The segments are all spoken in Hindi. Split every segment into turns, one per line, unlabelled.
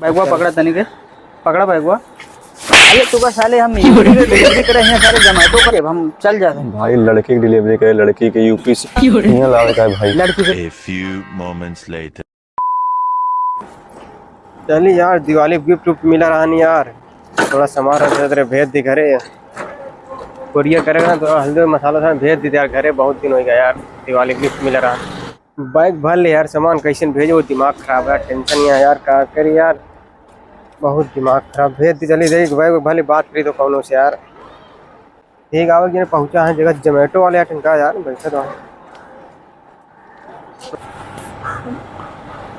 बैगवा पकड़ा तनी के पकड़ा बैगवा। अरे तू का साले हम यूपी के डिलीवरी करे हैं सारे जोमेटो करे हम चल जाते हैं
भाई। लड़की की डिलीवरी करे, लड़की के यूपी से यहाँ लावे का है भाई।
लड़की के
A few moments later.
चली यार दिवाली गिफ्ट उफ्ट मिला रहा नहीं यार, थोड़ा सामान रख तेरे भेज दी घरे, कुरियर करेगा ना थोड़ा हल्दी मसाला था भेज दी यार घरे, बहुत दिन हो गया यार दिवाली गिफ्ट मिला रहा। बैग भर ले यार सामान कैसे भेजो, दिमाग खराब है, टेंशन ही है यार क्या करी यार, बहुत दिमाग खराब। भेज दी चली देख बैग भले बात करी तो कौनों से यार। ठीक आवे कि पहुंचा है जगह जोमेटो वाले टंका यार बैठे तो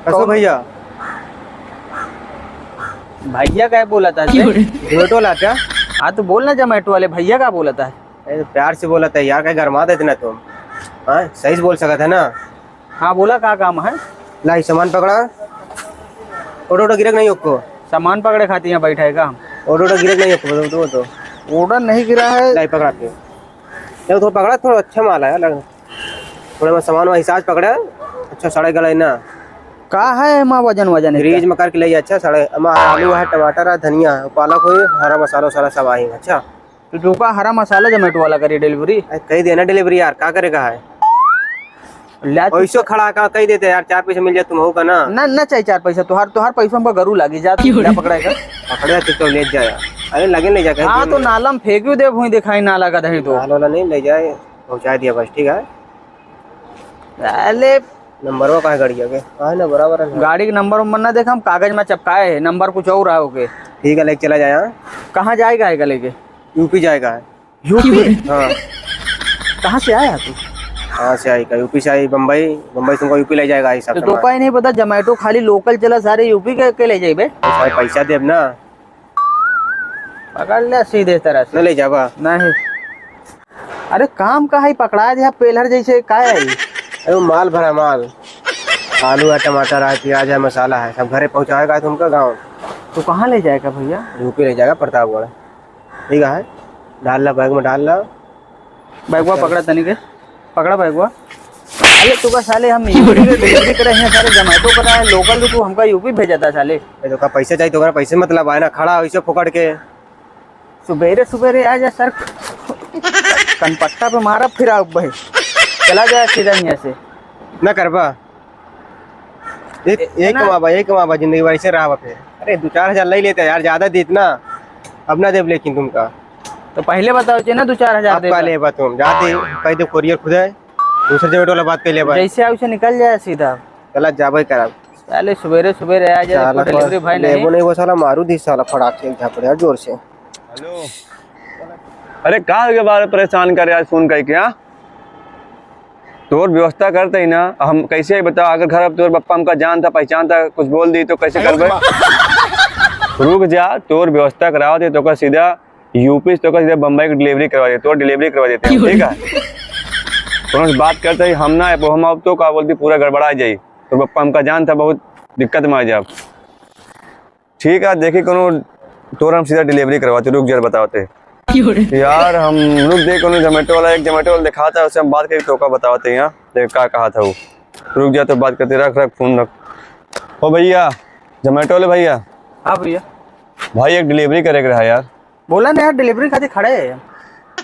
कसो भैया
भैया क्या बोला था
जोमेटो वाला क्या?
हाँ तो बोलना जोमेटो वाले भैया क्या बोला था।
तो प्यार से बोला था यार, क्या गरमा देते ना तुम, हाँ सही से बोल सका था ना।
हाँ बोला क्या काम है।
लाई सामान पकड़ा, ऑटो गिरक नहीं आपको,
सामान पकड़े खाती हैं बैठा है काम,
ऑटो गिरक नहीं आपको तो
ऑर्डर नहीं गिरा है।
लाई पकड़ा के नहीं तो पकड़ा, थोड़ा अच्छा माल है लग, थोड़ा मैं सामान वही साज पकड़ा अच्छा साढ़े गला ना
का है माँ वजन वजन
फ्रीज में करके ले अच्छा साढ़े आलू है, टमाटर है, धनिया है, पालक हो, हरा मसाला सारा सब आई अच्छा।
तो जो का हरा मसाला जोमेटो वाला करी डिलीवरी
कही देना डिलीवरी यार, क्या करेगा है ऐसो खड़ा का कही देते यार, 4 पैसे मिल जाए तुम होगा ना
ना चाहिए 4 पैसा तुहार पैसा हमको गरू लगी जा पकड़ेगा
पकड़े तो ले जाए, अरे लगे ले जाए
हाँ तो नालम फेंक्यू दे भूई दिखाई नाला का दही तो
वाला नहीं ले जाए, पहुँचा दिया बस ठीक है।
अरे
नंबर वो कहा गाड़ी आगे है ना बराबर है,
गाड़ी के नंबर उम्बर ना देखा हम कागज में चपकाए है, नंबर कुछ और है ओके।
ठीक है लेके चला जाए।
कहाँ जाएगा है लेके
यूपी जाएगा,
यूपी
हाँ
कहाँ से आया तू।
कहाँ से आएगा, यूपी से आई बम्बई, बम्बई तुमको यूपी ले जाएगा सब
तो का नहीं पता जोमेटो खाली लोकल चला सारे यूपी के ले जाइबे,
पैसा देब ना
पकड़ ले सीधे तरह से
न ले जाबा
नहीं। अरे काम का है पकड़ा दिया पेलर जैसे का है।
अरे वो माल भरा माल, आलू है, टमाटर है, प्याज है, मसाला है, सब घरे पहुँचाएगा तुमका गाँव।
तो कहाँ ले जाएगा भैया।
यूपी ले जाएगा प्रतापगढ़, ठीक है डाल ला बैग में डाल ला।
बैगवा पकड़ा तनी के पकड़ा बैगवा। अरे तू का साले हम यूपी के डिलीवरी करे हैं सारे जोमेटो करा है लोकल तो तू हमका यूपी भेजा था साले।
तो का पैसे चाहिए तो पैसे मतलब आए ना, खड़ा वैसे पकड़ के
सुबेरे सुबेरे आ जा सर कनपट्टा पे मारा फिर आओ भाई चला जाए सीधा यहाँ से
न करबा। एक कमाबा जिंदगी भर ऐसे रहा फिर। अरे 2-4 हजार ले लेते यार, ज्यादा दी इतना अब ना देव, लेकिन तुमका
तो पहले बताओ चाहिए ना 2-4 हजार
आपका लेबा तुम जाते कह दे कुरियर खुद है, दूसरे जोमेटो वाला बात कर लेबा,
जैसे आओ से निकल जाए सीधा
चला जाबे करा।
साले सुबेरे सुबेरे आ जाए डिलीवरी भाई
लेबो नहीं वो साला मारू दी साला फड़ाक से झापड़े यार जोर से।
हेलो, अरे कहाँ के बारे परेशान कर यार फोन करके। हाँ तोर व्यवस्था करते ही ना, हम कैसे बताओ अगर घर अब तोर पप्पा हमका जानता पहचानता कुछ बोल दी तो कैसे करबे। रुक जा, तोर व्यवस्था कराओ दे तो सीधा यूपी तो सीधा बम्बई की डिलीवरी करवा दे, तो डिलीवरी करवा देते हैं ठीक है। तो बात करते ही हम ना हम अब तो का बोलती पूरा गड़बड़ा जाई, तो पप्पा हमका जानता बहुत दिक्कत में आ जाए। ठीक है देखिए कोनो तोर हम सीधा डिलीवरी करवाते, रुक जरा बताते यार हम रुक दे कोनो जोमेटो वाला, एक जोमेटो वाला दिखाता है उससे हम बात करके तो का बताते हैं। देख क्या कहा था वो, रुक जा तो बात करते, रख फोन रख। ओ भैया जोमेटो वाले भैया।
हाँ भैया
भाई एक डिलीवरी करे रहा यार।
बोला ना यार डिलीवरी खातिर खड़े है,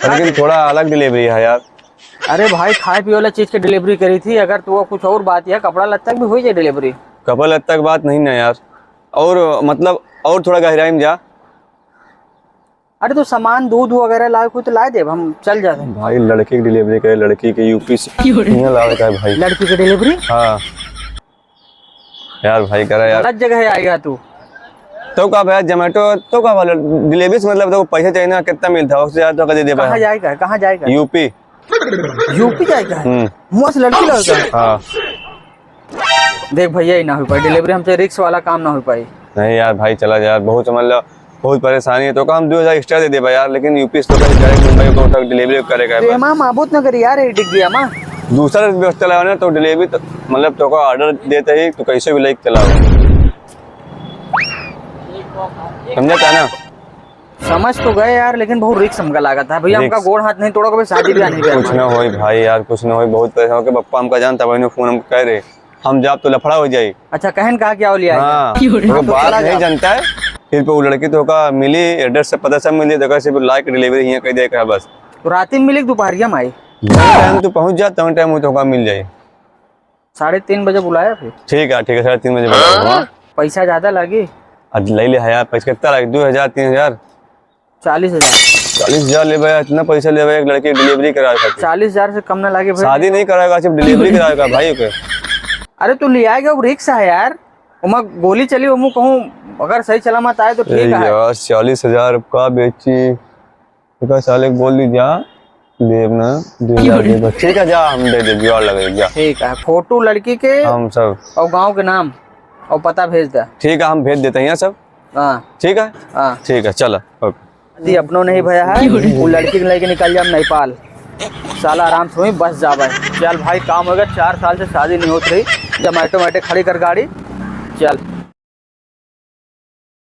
लेकिन थोड़ा अलग डिलीवरी है यार।
अरे भाई खाए पिए वाला चीज की डिलीवरी करी थी, अगर तो कुछ और बात है कपड़ा लत्ता भी हो जाए डिलीवरी।
कपड़ा लत्ता की बात नहीं ना यार, और मतलब और थोड़ा गहराई में जा।
अरे तो सामान दूध वगैरह लाए कोई तो ला दे हम चल जाते हैं।
भाई लड़की की डिलीवरी करे, लड़की के यूपी से यहाँ लावे का है भाई।
लड़की की डिलीवरी
हाँ यार भाई करा यार,
गलत जगह आएगा तू।
तो का भाई जोमेटो तो का डिलीवरी से मतलब तो पैसा चाहिए ना, कितना मिलता है उससे ज्यादा दे दे
कहाँ
भाई।
जाएगा कहाँ जाएगा
यूपी
यूपी जाएगा मुँह से लड़की लड़का।
हाँ
देख भैया ही ना हो पाई डिलीवरी, हमसे रिक्स वाला काम ना हो पाई।
नहीं यार भाई चला जा यार, बहुत मतलब बहुत परेशानी है, तो का हम 2000 एक्स्ट्रा दे दे भाई यार, लेकिन यूपी से तो डायरेक्ट मुंबई को तक डिलीवरी करेगा।
माँ माबूत न करी यार डिग गया माँ,
दूसरा व्यवस्था लगाओ ना तो डिलीवरी तो मतलब तो का ऑर्डर देते ही तो कैसे भी लाइक चलाओ, समझता ना।
समझ तो गए यार, लेकिन बहुत रिक्स हमका लगा था भैया, हमका गोड़ हाथ नहीं तोड़ा, कभी शादी भी नहीं
कुछ ना हो भाई यार, कुछ ना हो, बहुत परेशान हो के पप्पा हमका जानता भाई ने फोन हमको कह रहे हम जाब तो लफड़ा हो जाये।
अच्छा कहन कहा क्या लिया है?
हाँ तो बात नहीं जानता है, फिर वो लड़की तो का मिली एड्रेस से पता सब मिली, तो सिर्फ लाइक डिलीवरी यहाँ कह देगा बस।
तो रात में मिले दोपहरिया में आई?
टाइम तू पहुँच जा तो टाइम तो का मिल जाये।
3:30 बजे बुलाया फिर?
ठीक है 3:30 बजे बुलाऊंगा।
पैसा ज्यादा लगी?
आज ले ले यार, पैसा कितना लगे? 2,000 3,000?
40,000।
40,000 ले भाई, इतना पैसा ले भाई, एक लड़की डिलीवरी करा सकती।
40,000 से कम ना लगे भाई?
शादी नहीं कराएगा, सिर्फ डिलीवरी कराएगा भाई के।
अरे तू ले आएगा, वो रिक्स है यार, उमा गोली चली वो कहूँ अगर सही चला मत आए तो ठीक है
यार। 40,000 का बेची तो साले बोल दीजिए लेना 2,000 दे दो। ठीक है जा, हम दे दे जोड़ लगे जा।
ठीक है, फोटो लड़की के
हम सब
और गांव के नाम और पता भेज दे।
ठीक है, हम भेज देते हैं यहाँ सब।
हाँ
ठीक है
हाँ
ठीक है, चलो ओके।
जी अपनों नहीं भैया है, वो लड़की के लेके निकल जाए नेपाल, साला आराम से वहीं बस जावे। चल भाई काम हो गया, 4 साल से शादी नहीं होती रही, जोमेटो खड़ी कर गाड़ी, चल।